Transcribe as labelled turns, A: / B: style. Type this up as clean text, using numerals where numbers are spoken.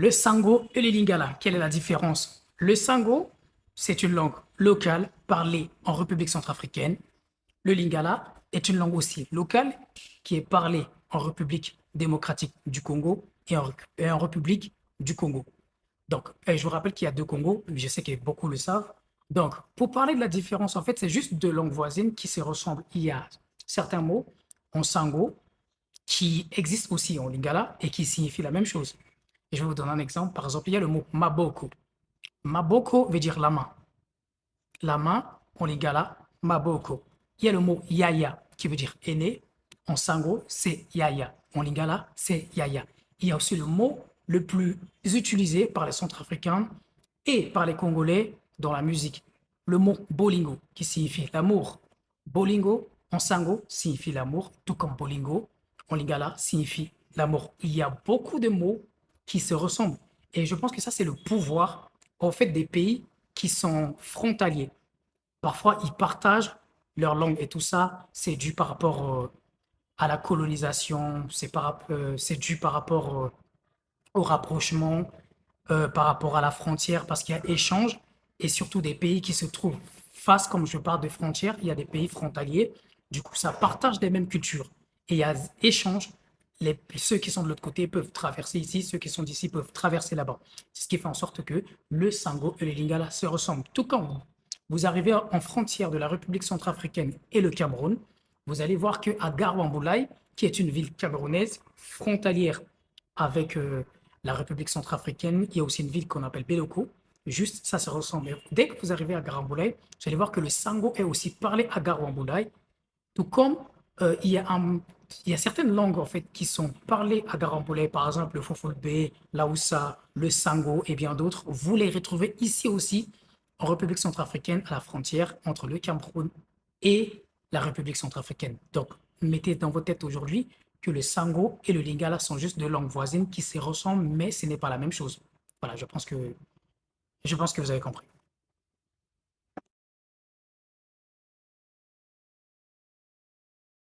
A: Le Sango et le Lingala, quelle est la différence? Le Sango, c'est une langue locale parlée en République centrafricaine. Le Lingala est une langue aussi locale qui est parlée en République démocratique du Congo et en République du Congo. Donc, je vous rappelle qu'il y a deux Congos, je sais que beaucoup le savent. Donc, pour parler de la différence, en fait, c'est juste deux langues voisines qui se ressemblent. Il y a certains mots en Sango qui existent aussi en Lingala et qui signifient la même chose. Et je vais vous donner un exemple. Par exemple, il y a le mot maboko. Maboko veut dire la main. La main, en lingala, maboko. Il y a le mot yaya qui veut dire aîné. En sango, c'est yaya. En lingala, c'est yaya. Il y a aussi le mot le plus utilisé par les Centrafricains et par les Congolais dans la musique. Le mot bolingo qui signifie l'amour. Bolingo en sango signifie l'amour, tout comme bolingo en lingala signifie l'amour. Il y a beaucoup de mots qui se ressemblent. Et je pense que ça, c'est le pouvoir, en fait, des pays qui sont frontaliers. Parfois, ils partagent leur langue et tout ça, c'est dû par rapport à la colonisation, c'est dû par rapport au rapprochement, par rapport à la frontière, parce qu'il y a échange, et surtout des pays qui se trouvent face, comme je parle de frontières, il y a des pays frontaliers, du coup, ça partage les mêmes cultures. Et il y a échange, ceux qui sont de l'autre côté peuvent traverser ici, ceux qui sont d'ici peuvent traverser là-bas. C'est ce qui fait en sorte que le Sango et le Lingala se ressemblent. Tout comme vous arrivez en frontière de la République centrafricaine et le Cameroun, vous allez voir qu'à Garwamboulaye, qui est une ville camerounaise frontalière avec la République centrafricaine, il y a aussi une ville qu'on appelle Beloko. Juste, ça se ressemble. Dès que vous arrivez à Garwamboulaye, vous allez voir que le Sango est aussi parlé à Garwamboulaye, tout comme il y a certaines langues en fait qui sont parlées à Garamboulet, par exemple le Fofolbe, l'Aoussa, le Sango et bien d'autres. Vous les retrouvez ici aussi en République centrafricaine à la frontière entre le Cameroun et la République centrafricaine. Donc, mettez dans votre tête aujourd'hui que le Sango et le Lingala sont juste deux langues voisines qui se ressemblent, mais ce n'est pas la même chose. Voilà, je pense que vous avez compris.